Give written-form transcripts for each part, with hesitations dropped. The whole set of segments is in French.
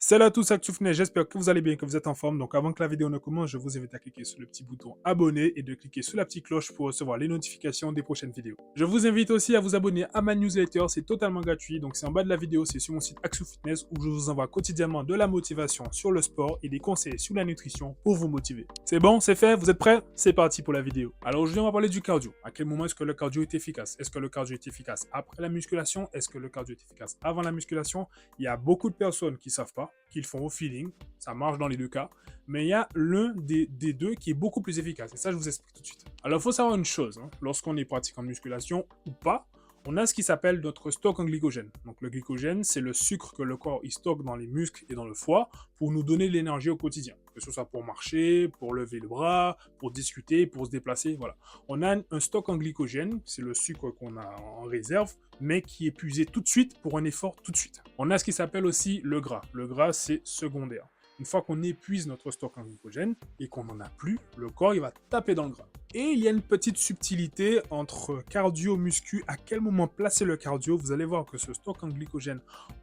Salut à tous, ActuFitness, j'espère que vous allez bien, que vous êtes en forme. Donc avant que la vidéo ne commence, je vous invite à cliquer sur le petit bouton abonner et de cliquer sur la petite cloche pour recevoir les notifications des prochaines vidéos. Je vous invite aussi à vous abonner à ma newsletter, c'est totalement gratuit. Donc c'est en bas de la vidéo, c'est sur mon site ActuFitness où je vous envoie quotidiennement de la motivation sur le sport et des conseils sur la nutrition pour vous motiver. C'est bon, c'est fait, vous êtes prêts? C'est parti pour la vidéo. Alors aujourd'hui, on va parler du cardio. À quel moment est-ce que le cardio est efficace? Est-ce que le cardio est efficace après la musculation? Est-ce que le cardio est efficace avant la musculation? Il y a beaucoup de personnes qui ne savent pas, qui le font au feeling, ça marche dans les deux cas, mais il y a l'un des deux qui est beaucoup plus efficace, et ça je vous explique tout de suite. Alors il faut savoir une chose, hein, lorsqu'on est pratiquant de musculation ou pas, on a ce qui s'appelle notre stock en glycogène. Donc le glycogène, c'est le sucre que le corps il stocke dans les muscles et dans le foie pour nous donner de l'énergie au quotidien. Que ce soit pour marcher, pour lever le bras, pour discuter, pour se déplacer, voilà. On a un stock en glycogène, c'est le sucre qu'on a en réserve, mais qui est puisé tout de suite pour un effort tout de suite. On a ce qui s'appelle aussi le gras. Le gras, c'est secondaire. Une fois qu'on épuise notre stock en glycogène et qu'on n'en a plus, le corps il va taper dans le gras. Et il y a une petite subtilité entre cardio, muscu, à quel moment placer le cardio. Vous allez voir que ce stock en glycogène,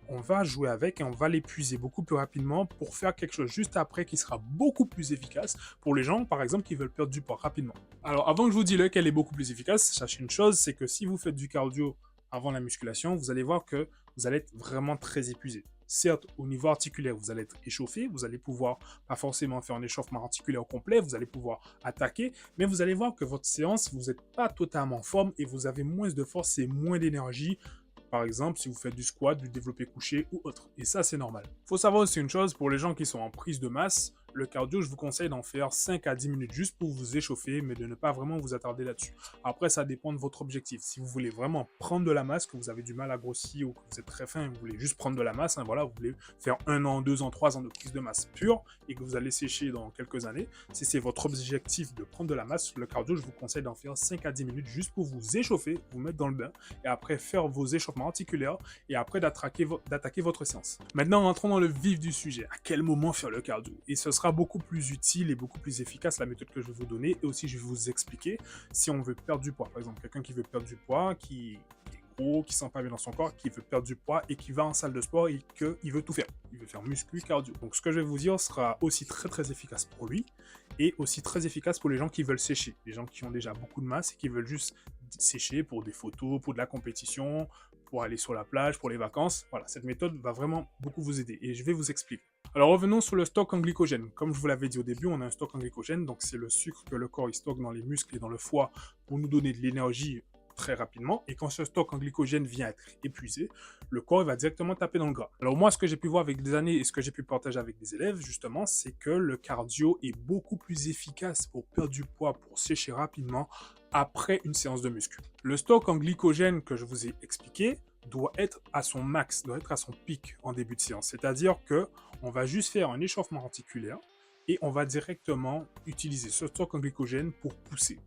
on va jouer avec et on va l'épuiser beaucoup plus rapidement pour faire quelque chose juste après qui sera beaucoup plus efficace pour les gens, par exemple, qui veulent perdre du poids rapidement. Alors, avant que je vous dise lequel est beaucoup plus efficace, sachez une chose, c'est que si vous faites du cardio avant la musculation, vous allez voir que vous allez être vraiment très épuisé. Certes, au niveau articulaire, vous allez être échauffé, vous allez pouvoir pas forcément faire un échauffement articulaire complet, vous allez pouvoir attaquer, mais vous allez voir que votre séance, vous n'êtes pas totalement en forme et vous avez moins de force et moins d'énergie. Par exemple, si vous faites du squat, du développé couché ou autre. Et ça, c'est normal. Il faut savoir aussi une chose, pour les gens qui sont en prise de masse, le cardio, je vous conseille d'en faire 5 à 10 minutes juste pour vous échauffer, mais de ne pas vraiment vous attarder là-dessus. Après, ça dépend de votre objectif. Si vous voulez vraiment prendre de la masse, que vous avez du mal à grossir ou que vous êtes très fin et vous voulez juste prendre de la masse, hein, voilà, vous voulez faire 1 an, 2 ans, 3 ans de prise de masse pure et que vous allez sécher dans quelques années, si c'est votre objectif de prendre de la masse, le cardio, je vous conseille d'en faire 5 à 10 minutes juste pour vous échauffer, vous mettre dans le bain et après faire vos échauffements articulaires et après d'attaquer votre séance. Maintenant, rentrons dans le vif du sujet. À quel moment faire le cardio? Et ce sera beaucoup plus utile et beaucoup plus efficace la méthode que je vais vous donner et aussi je vais vous expliquer si on veut perdre du poids. Par exemple, quelqu'un qui veut perdre du poids, qui est gros, qui sent pas bien dans son corps, qui veut perdre du poids et qui va en salle de sport et qu'il veut tout faire. Il veut faire muscu, cardio. Donc ce que je vais vous dire sera aussi très très efficace pour lui et aussi très efficace pour les gens qui veulent sécher. Les gens qui ont déjà beaucoup de masse et qui veulent juste sécher pour des photos, pour de la compétition, pour aller sur la plage, pour les vacances. Voilà, cette méthode va vraiment beaucoup vous aider et je vais vous expliquer. Alors revenons sur le stock en glycogène. Comme je vous l'avais dit au début, on a un stock en glycogène, donc c'est le sucre que le corps il stocke dans les muscles et dans le foie pour nous donner de l'énergie très rapidement. Et quand ce stock en glycogène vient être épuisé, le corps il va directement taper dans le gras. Alors moi, ce que j'ai pu voir avec des années et ce que j'ai pu partager avec des élèves, justement, c'est que le cardio est beaucoup plus efficace pour perdre du poids, pour sécher rapidement après une séance de muscu. Le stock en glycogène que je vous ai expliqué doit être à son max, doit être à son pic en début de séance. C'est-à-dire que on va juste faire un échauffement articulaire et on va directement utiliser ce stock en glycogène pour pousser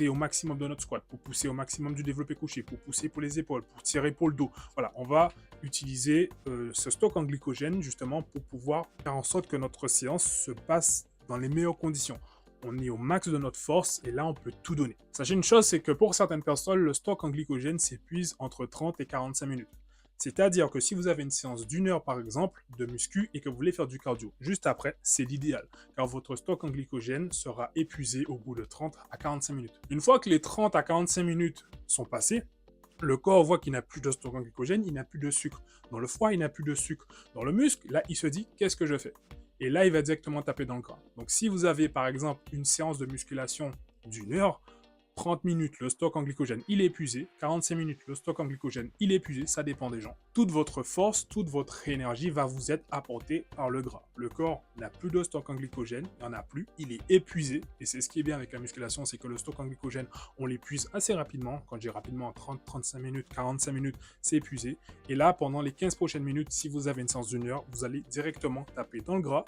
au maximum de notre squat, pour pousser au maximum du développé couché, pour pousser pour les épaules, pour tirer pour le dos. Voilà, on va utiliser ce stock en glycogène justement pour pouvoir faire en sorte que notre séance se passe dans les meilleures conditions. On est au max de notre force et là on peut tout donner. Sachez une chose, c'est que pour certaines personnes, le stock en glycogène s'épuise entre 30 et 45 minutes. C'est-à-dire que si vous avez une séance d'une heure par exemple de muscu et que vous voulez faire du cardio, juste après, c'est l'idéal, car votre stock en glycogène sera épuisé au bout de 30 à 45 minutes. Une fois que les 30 à 45 minutes sont passées, le corps voit qu'il n'a plus de stock en glycogène, il n'a plus de sucre. Dans le foie, il n'a plus de sucre. Dans le muscle, là, il se dit, qu'est-ce que je fais? Et là, il va directement taper dans le gras. Donc, si vous avez, par exemple, une séance de musculation d'une heure, 30 minutes, le stock en glycogène, il est épuisé. 45 minutes, le stock en glycogène, il est épuisé. Ça dépend des gens. Toute votre force, toute votre énergie va vous être apportée par le gras. Le corps n'a plus de stock en glycogène, il n'y en a plus. Il est épuisé. Et c'est ce qui est bien avec la musculation, c'est que le stock en glycogène, on l'épuise assez rapidement. Quand je dis rapidement, 30, 35 minutes, 45 minutes, c'est épuisé. Et là, pendant les 15 prochaines minutes, si vous avez une séance d'une heure, vous allez directement taper dans le gras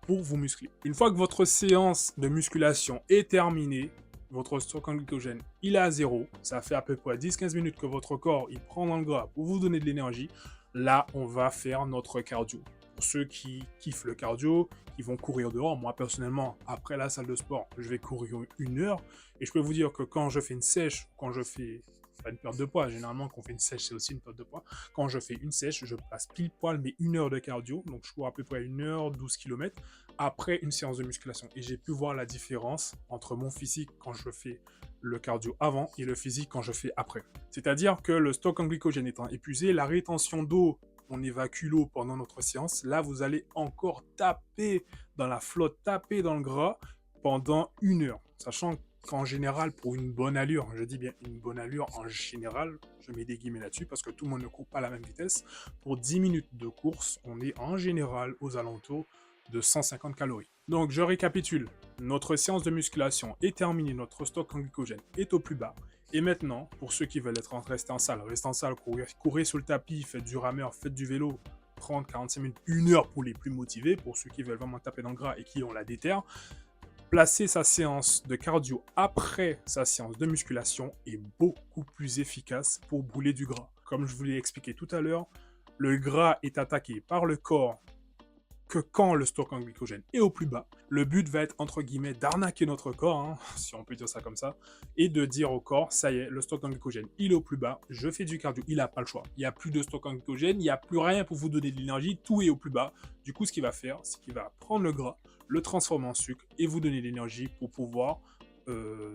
pour vous muscler. Une fois que votre séance de musculation est terminée, votre stock en glycogène, il est à zéro. Ça fait à peu près 10-15 minutes que votre corps, il prend dans le gras pour vous donner de l'énergie. Là, on va faire notre cardio. Pour ceux qui kiffent le cardio, qui vont courir dehors, moi personnellement, après la salle de sport, je vais courir une heure. Et je peux vous dire que quand je fais une sèche, quand je fais c'est pas une perte de poids. Généralement, quand on fait une sèche, c'est aussi une perte de poids. Quand je fais une sèche, je passe pile poil mes 1 heure de cardio. Donc, je cours à peu près 1 heure, 12 km après une séance de musculation. Et j'ai pu voir la différence entre mon physique quand je fais le cardio avant et le physique quand je fais après. C'est-à-dire que le stock en glycogène étant épuisé, la rétention d'eau, on évacue l'eau pendant notre séance. Là, vous allez encore taper dans la flotte, taper dans le gras pendant 1 heure. Sachant qu'en général, pour une bonne allure, je dis bien une bonne allure en général, je mets des guillemets là-dessus parce que tout le monde ne court pas à la même vitesse. Pour 10 minutes de course, on est en général aux alentours de 150 calories. Donc, je récapitule. Notre séance de musculation est terminée, notre stock en glycogène est au plus bas. Et maintenant, pour ceux qui veulent rester en salle, restez en salle, courir sur le tapis, faites du rameur, faites du vélo, 30, 45 minutes, 1 heure pour les plus motivés, pour ceux qui veulent vraiment taper dans le gras et qui ont la déterre. Placer sa séance de cardio après sa séance de musculation est beaucoup plus efficace pour brûler du gras. Comme je vous l'ai expliqué tout à l'heure, le gras est attaqué par le corps que quand le stock en glycogène est au plus bas. Le but va être, entre guillemets, d'arnaquer notre corps, hein, si on peut dire ça comme ça, et de dire au corps, ça y est, le stock en glycogène, il est au plus bas, je fais du cardio, il n'a pas le choix. Il n'y a plus de stock en glycogène, il n'y a plus rien pour vous donner de l'énergie, tout est au plus bas. Du coup, ce qu'il va faire, c'est qu'il va prendre le gras, le transformer en sucre et vous donner de l'énergie pour pouvoir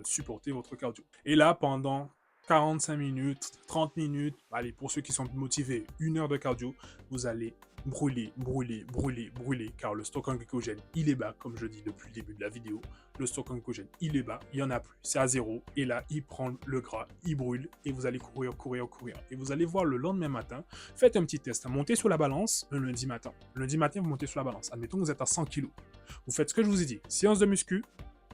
supporter votre cardio. Et là, pendant 45 minutes, 30 minutes, allez, pour ceux qui sont motivés, 1 heure de cardio, vous allez brûler, car le stock en glycogène, il est bas, comme je dis depuis le début de la vidéo. Le stock en glycogène, il est bas, il n'y en a plus, c'est à 0. Et là, il prend le gras, il brûle, et vous allez courir. Et vous allez voir le lendemain matin, faites un petit test, montez sur la balance le lundi matin. Le lundi matin, vous montez sur la balance. Admettons que vous êtes à 100 kg. Vous faites ce que je vous ai dit, séance de muscu,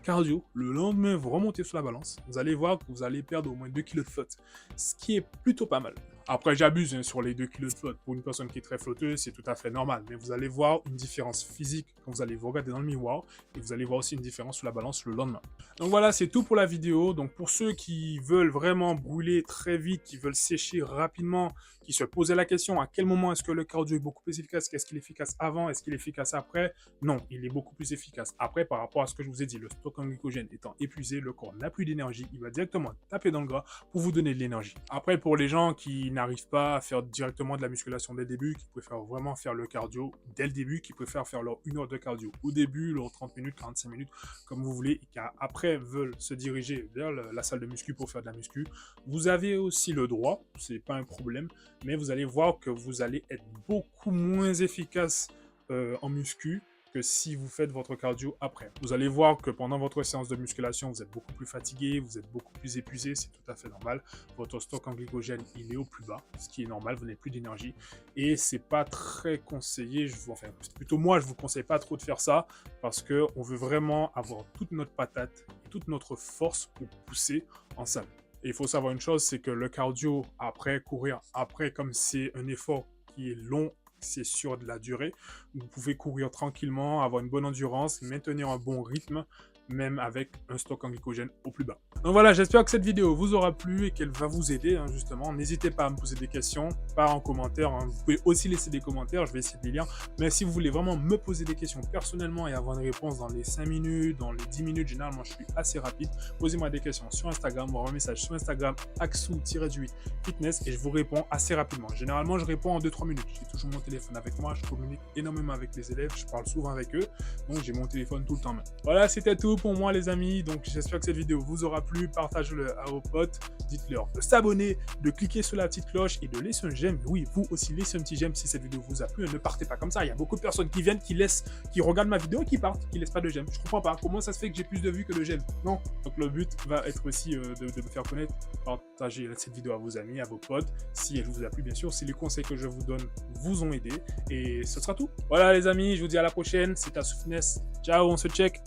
cardio, le lendemain, vous remontez sur la balance, vous allez voir que vous allez perdre au moins 2 kg de flotte, ce qui est plutôt pas mal. Après, j'abuse hein, sur les 2 kg de flotte. Pour une personne qui est très flotteuse, c'est tout à fait normal. Mais vous allez voir une différence physique quand vous allez vous regarder dans le miroir. Et vous allez voir aussi une différence sur la balance le lendemain. Donc voilà, c'est tout pour la vidéo. Donc pour ceux qui veulent vraiment brûler très vite, qui veulent sécher rapidement, qui se posaient la question à quel moment est-ce que le cardio est beaucoup plus efficace, est-ce qu'il est efficace avant, est-ce qu'il est efficace après? Non, il est beaucoup plus efficace après par rapport à ce que je vous ai dit. Le stock en glycogène étant épuisé, le corps n'a plus d'énergie, il va directement taper dans le gras pour vous donner de l'énergie. Après, pour les gens qui n'arrivent pas à faire directement de la musculation dès le début, qui préfèrent vraiment faire le cardio dès le début, qui préfèrent faire leur 1 heure de cardio au début, leur 30 minutes, 45 minutes, comme vous voulez, et qui après veulent se diriger vers la salle de muscu pour faire de la muscu, vous avez aussi le droit, c'est pas un problème, mais vous allez voir que vous allez être beaucoup moins efficace en muscu que si vous faites votre cardio après. Vous allez voir que pendant votre séance de musculation, vous êtes beaucoup plus fatigué, vous êtes beaucoup plus épuisé, c'est tout à fait normal. Votre stock en glycogène, il est au plus bas, ce qui est normal, vous n'avez plus d'énergie. Et c'est pas très conseillé, enfin plutôt moi, je vous conseille pas trop de faire ça, parce qu'on veut vraiment avoir toute notre patate et toute notre force pour pousser en salle. Et il faut savoir une chose, c'est que le cardio, après courir, après comme c'est un effort qui est long, c'est sur de la durée, vous pouvez courir tranquillement, avoir une bonne endurance, maintenir un bon rythme, même avec un stock en glycogène au plus bas. Donc voilà, j'espère que cette vidéo vous aura plu et qu'elle va vous aider, hein, justement. N'hésitez pas à me poser des questions, pas en commentaire, hein. Vous pouvez aussi laisser des commentaires, je vais essayer de les lire. Mais si vous voulez vraiment me poser des questions personnellement et avoir une réponse dans les 5 minutes, dans les 10 minutes, généralement je suis assez rapide, posez-moi des questions sur Instagram, envoyez un message sur Instagram, axou-fitness, et je vous réponds assez rapidement. Généralement, je réponds en 2-3 minutes. J'ai toujours mon téléphone avec moi, je communique énormément avec les élèves, je parle souvent avec eux, donc j'ai mon téléphone tout le temps même. Voilà, c'était tout pour moi les amis, donc j'espère que cette vidéo vous aura plu, partagez-le à vos potes, dites-leur de s'abonner, de cliquer sur la petite cloche et de laisser un j'aime. Oui, vous aussi laissez un petit j'aime si cette vidéo vous a plu, et ne partez pas comme ça. Il y a beaucoup de personnes qui viennent, qui regardent ma vidéo et qui partent, qui laissent pas de j'aime. Je comprends pas, comment ça se fait que j'ai plus de vues que de j'aime? Non, donc le but va être aussi de me faire connaître, partagez cette vidéo à vos amis, à vos potes, si elle vous a plu bien sûr, si les conseils que je vous donne vous ont aidé, et ce sera tout. Voilà les amis, je vous dis à la prochaine, c'était axou-fitness, ciao, on se check.